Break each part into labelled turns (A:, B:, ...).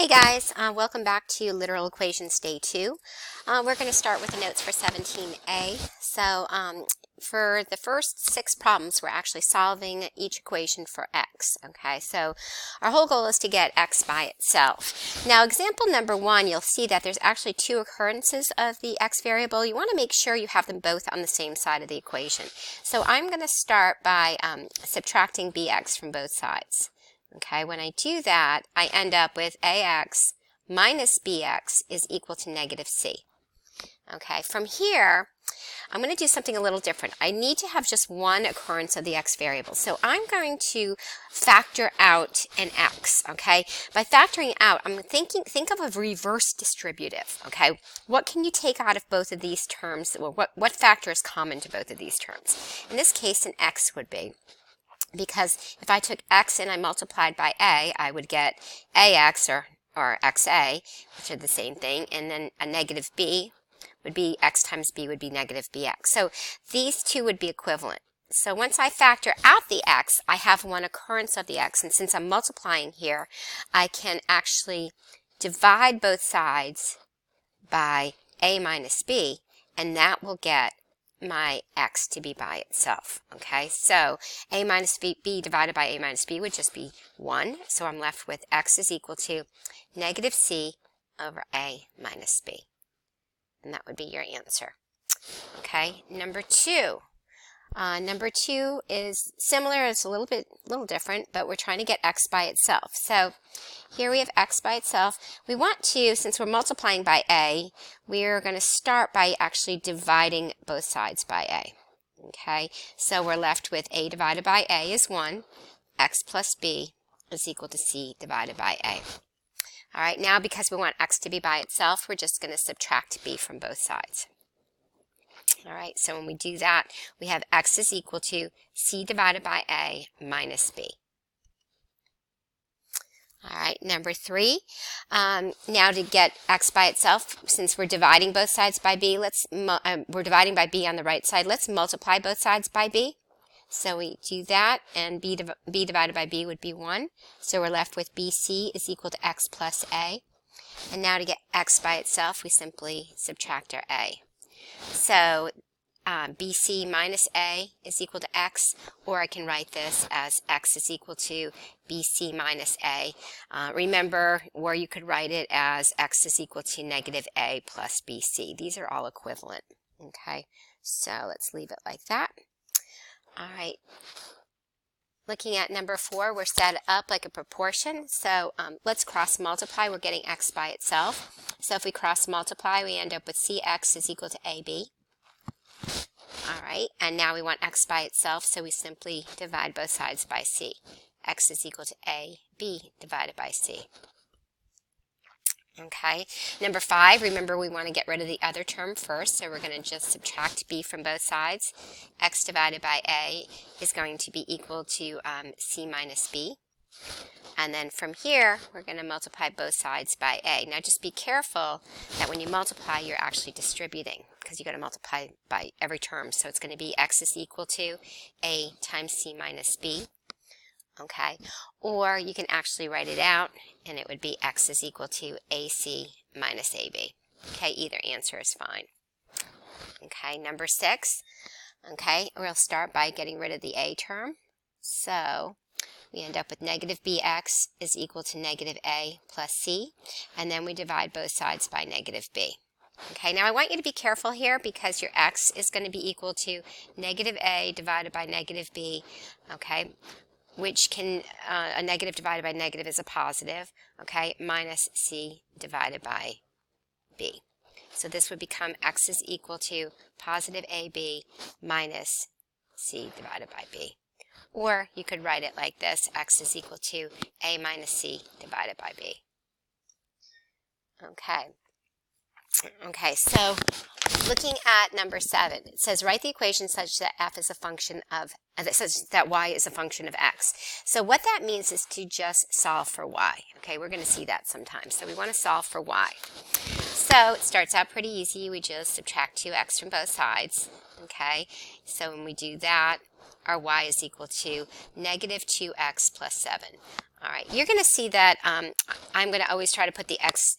A: Hey guys, welcome back to Literal Equations Day 2. We're going to start with the notes for 17a. So for the first 6 problems, we're actually solving each equation for x. Okay, so our whole goal is to get x by itself. Now example number 1, you'll see that there's actually 2 occurrences of the x variable. You want to make sure you have them both on the same side of the equation. So I'm going to start by subtracting bx from both sides. Okay, when I do that, I end up with ax minus bx is equal to negative c. Okay, from here, I'm going to do something a little different. I need to have just one occurrence of the x variable. So I'm going to factor out an x, okay? By factoring out, think of a reverse distributive, okay? What can you take out of both of these terms? Well, what factor is common to both of these terms? In this case, an x would be. Because if I took x and I multiplied by a, I would get ax or xa, which are the same thing, and then a negative b would be x times b would be negative bx. So these two would be equivalent. So once I factor out the x, I have one occurrence of the x, and since I'm multiplying here, I can actually divide both sides by a minus b, and that will get my x to be by itself. Okay, so a minus b divided by a minus b would just be 1. So I'm left with x is equal to negative c over a minus b. And that would be your answer. Okay, number 2. Number 2 is similar, it's a little different, but we're trying to get x by itself. So here we have x by itself. We want to, since we're multiplying by a, we're going to start by actually dividing both sides by a. Okay, so we're left with a divided by a is 1, x plus b is equal to c divided by a. All right, now because we want x to be by itself, we're just going to subtract b from both sides. All right, so when we do that, we have x is equal to c divided by a minus b. All right, number 3. Now to get x by itself, since we're dividing both sides by b, we're dividing by b on the right side. Let's multiply both sides by b. So we do that, and b divided by b would be 1. So we're left with bc is equal to x plus a. And now to get x by itself, we simply subtract our a. So bc minus a is equal to x, or I can write this as x is equal to bc minus a. Remember, or you could write it as x is equal to negative a plus bc. These are all equivalent. Okay, so let's leave it like that. All right. Looking at number 4, we're set up like a proportion. So let's cross multiply. We're getting x by itself. So if we cross multiply, we end up with cx is equal to ab. All right, and now we want x by itself, so we simply divide both sides by c. X is equal to ab divided by c. Okay, number 5, remember we want to get rid of the other term first, so we're going to just subtract b from both sides. X divided by a is going to be equal to c minus b. And then from here, we're going to multiply both sides by a. Now just be careful that when you multiply, you're actually distributing, because you've got to multiply by every term. So it's going to be x is equal to a times c minus b. Okay, or you can actually write it out, and it would be x is equal to ac minus ab. Okay, either answer is fine. Okay, number 6. Okay, we'll start by getting rid of the a term. So we end up with negative bx is equal to negative a plus c, and then we divide both sides by negative b. Okay, now I want you to be careful here because your x is going to be equal to negative a divided by negative b, okay, which can, a negative divided by negative is a positive, okay, minus c divided by b. So this would become x is equal to positive ab minus c divided by b. Or you could write it like this, x is equal to a minus c divided by b. Okay. Okay, so looking at number 7, it says write the equation such that f is a function of, such that y is a function of x. So what that means is to just solve for y. Okay, we're going to see that sometimes. So we want to solve for y. So it starts out pretty easy. We just subtract 2x from both sides. Okay, so when we do that, our y is equal to negative 2x plus 7. All right, you're going to see that I'm going to always try to put the x,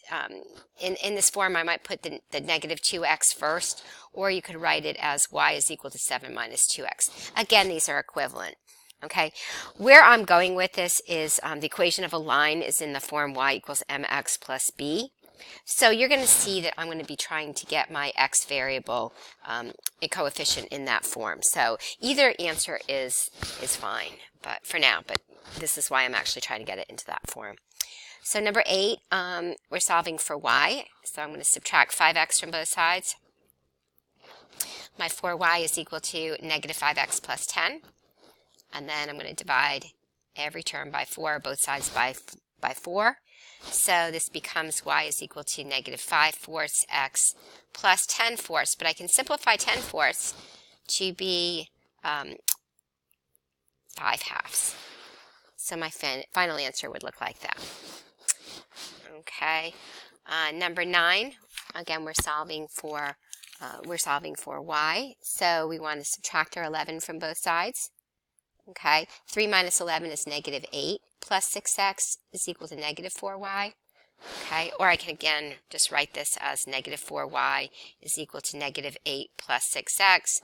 A: in this form I might put the negative 2x first, or you could write it as y is equal to 7 minus 2x. Again, these are equivalent. Okay, where I'm going with this is the equation of a line is in the form y equals mx plus b. So you're going to see that I'm going to be trying to get my x variable, a coefficient in that form. So either answer is fine, but for now, but this is why I'm actually trying to get it into that form. So number 8, we're solving for y. So I'm going to subtract 5x from both sides. My 4y is equal to negative 5x plus 10. And then I'm going to divide every term by 4, both sides by 4. So this becomes y is equal to negative 5/4 x plus 10/4. But I can simplify 10/4 to be 5/2. So my final answer would look like that. Okay. Number 9. Again, we're solving for y. So we want to subtract our 11 from both sides. Okay, 3 minus 11 is negative 8, plus 6x is equal to negative 4y. Okay, or I can again just write this as negative 4y is equal to negative 8 plus 6x.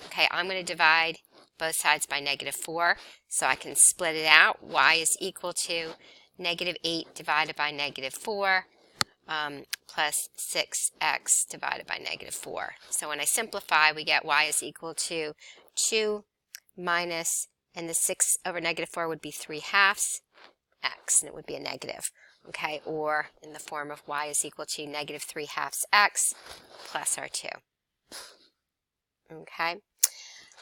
A: Okay, I'm going to divide both sides by negative 4, so I can split it out. Y is equal to negative 8 divided by negative 4 plus 6x divided by negative 4. So when I simplify, we get y is equal to 2 minus, and the 6 over negative 4 would be 3/2 x, and it would be a negative. Okay, or in the form of y is equal to negative 3/2 x plus our 2. Okay,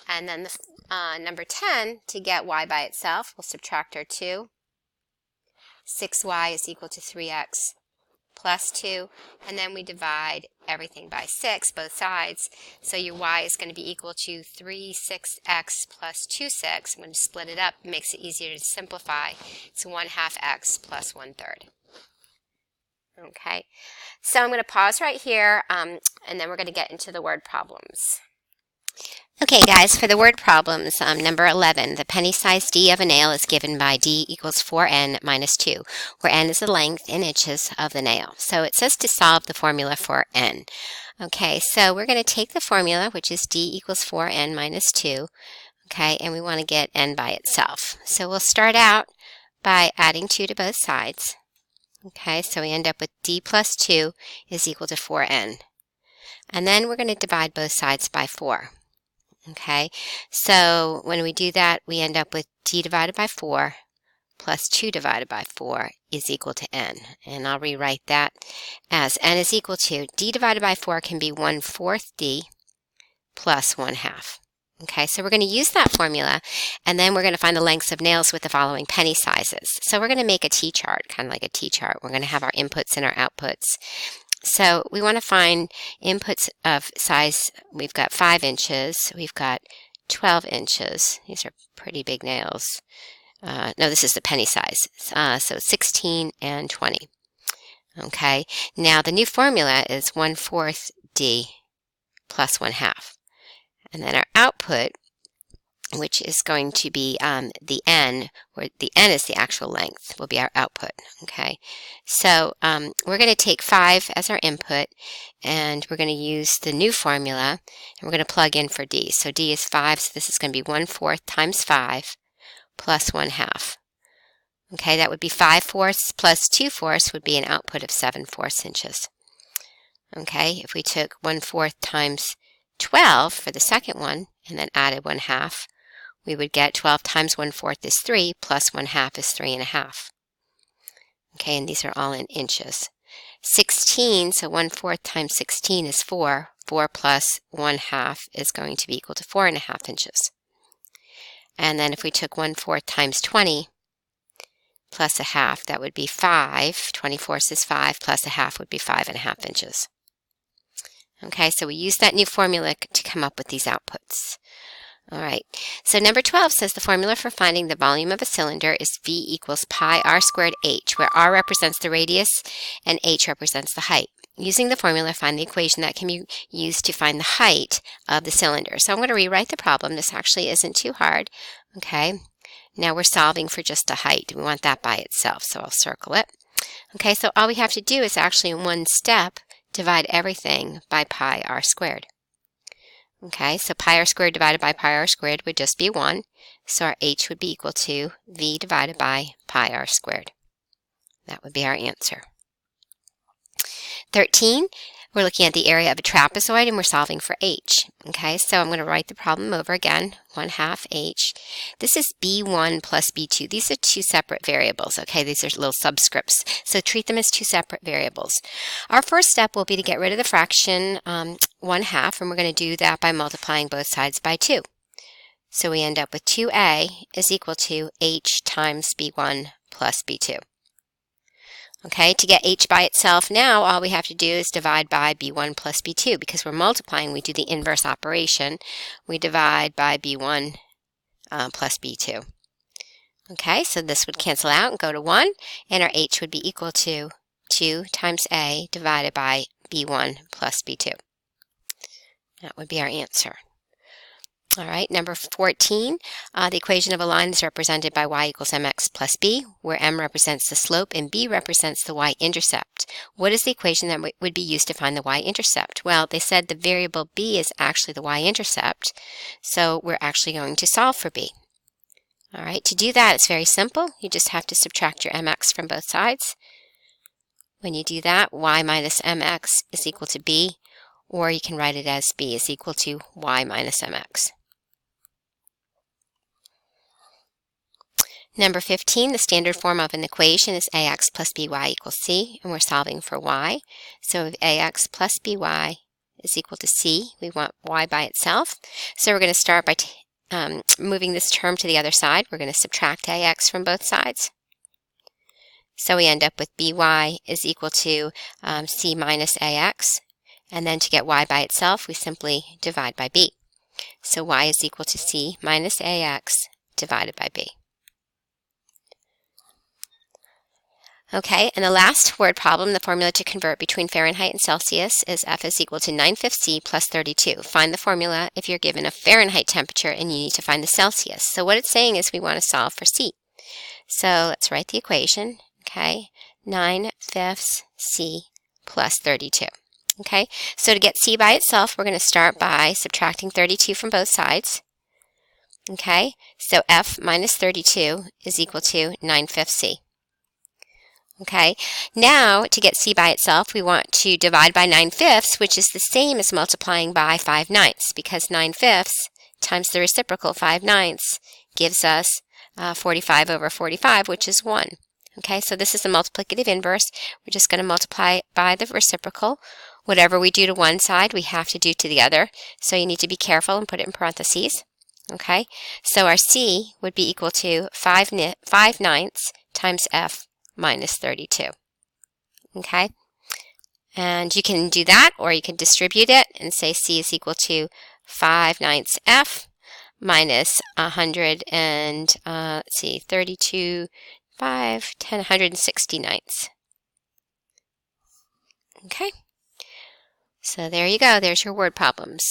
A: and then the number 10, to get y by itself, we'll subtract our 2. 6y is equal to 3x plus 2, and then we divide everything by 6, both sides. So your y is going to be equal to 3/6x plus 2/6. I'm going to split it up. It makes it easier to simplify. It's 1/2 x plus 1/3. Okay, so I'm going to pause right here, and then we're going to get into the word problems. Okay, guys, for the word problems, number 11, the penny size d of a nail is given by d equals 4n minus 2, where n is the length in inches of the nail. So it says to solve the formula for n. Okay, so we're going to take the formula, which is d equals 4n minus 2, okay, and we want to get n by itself. So we'll start out by adding 2 to both sides. Okay, so we end up with d plus 2 is equal to 4n. And then we're going to divide both sides by 4. Okay, so when we do that, we end up with d divided by 4 plus 2 divided by 4 is equal to n. And I'll rewrite that as n is equal to d divided by 4 can be 1/4 d plus 1/2. Okay, so we're going to use that formula, and then we're going to find the lengths of nails with the following penny sizes. So we're going to make a T-chart, kind of like a T-chart. We're going to have our inputs and our outputs. So we want to find inputs of size. We've got 5 inches. We've got 12 inches. These are pretty big nails. No, this is the penny size. So 16 and 20. Okay, now the new formula is 1/4 d plus 1/2. And then our output, which is going to be the n, where the n is the actual length, will be our output. Okay, so we're going to take 5 as our input, and we're going to use the new formula, and we're going to plug in for d. So d is 5, so this is going to be 1/4 times 5 plus 1/2. Okay, that would be 5/4 plus 2/4 would be an output of 7/4 inches. Okay, if we took 1/4 times 12 for the second one, and then added 1/2, we would get 12 times 1/4 is 3, plus 1/2 is 3.5. Okay, and these are all in inches. 16, so 1/4 times 16 is 4. 4 plus 1/2 is going to be equal to 4.5 inches. And then if we took 1/4 times 20 plus 1/2, that would be 5. 24 is 5, plus 1/2 would be 5.5 inches. Okay, so we use that new formula to come up with these outputs. All right, so number 12 says the formula for finding the volume of a cylinder is V equals pi r squared h, where r represents the radius and h represents the height. Using the formula, find the equation that can be used to find the height of the cylinder. So I'm going to rewrite the problem. This actually isn't too hard. Okay, Now we're solving for just a height. We want that by itself, so I'll circle it. Okay, so all we have to do is actually in one step divide everything by pi r squared. Okay, so pi r squared divided by pi r squared would just be 1. So our h would be equal to v divided by pi r squared. That would be our answer. 13, we're looking at the area of a trapezoid and we're solving for h. Okay, so I'm going to write the problem over again, 1/2 h. This is b1 plus b2. These are two separate variables, okay? These are little subscripts, so treat them as two separate variables. Our first step will be to get rid of the fraction 1/2, and we're going to do that by multiplying both sides by 2. So we end up with 2a is equal to h times b1 plus b2. Okay, to get h by itself now, all we have to do is divide by b1 plus b2. Because we're multiplying, we do the inverse operation. We divide by b1 plus b2. Okay, so this would cancel out and go to 1, and our h would be equal to 2 times a divided by b1 plus b2. That would be our answer. All right, number 14, the equation of a line is represented by y equals mx plus b, where m represents the slope and b represents the y-intercept. What is the equation that would be used to find the y-intercept? Well, they said the variable b is actually the y-intercept, so we're actually going to solve for b. All right, to do that, it's very simple. You just have to subtract your mx from both sides. When you do that, y minus mx is equal to b, or you can write it as b is equal to y minus mx. Number 15, the standard form of an equation is ax plus by equals c, and we're solving for y. So if ax plus by is equal to c, we want y by itself. So we're going to start by moving this term to the other side. We're going to subtract ax from both sides. So we end up with by is equal to c minus ax. And then to get y by itself, we simply divide by b. So y is equal to c minus ax divided by b. Okay, and the last word problem, the formula to convert between Fahrenheit and Celsius is F is equal to 9/5 C plus 32. Find the formula if you're given a Fahrenheit temperature and you need to find the Celsius. So what it's saying is we want to solve for C. So let's write the equation, okay, 9/5 C plus 32. Okay, so to get C by itself, we're going to start by subtracting 32 from both sides. Okay, so F minus 32 is equal to 9/5 C. Okay, now to get C by itself, we want to divide by 9/5, which is the same as multiplying by 5/9, because 9/5 times the reciprocal 5/9 gives us 45 over 45, which is 1. Okay, so this is the multiplicative inverse. We're just going to multiply by the reciprocal. Whatever we do to one side, we have to do to the other. So you need to be careful and put it in parentheses. Okay, so our C would be equal to 5/9 times F minus 32. Okay, and you can do that, or you can distribute it and say C is equal to 5/9 F minus 100 and let's see, 32, 5, 10, 169. Okay, so there you go. There's your word problems.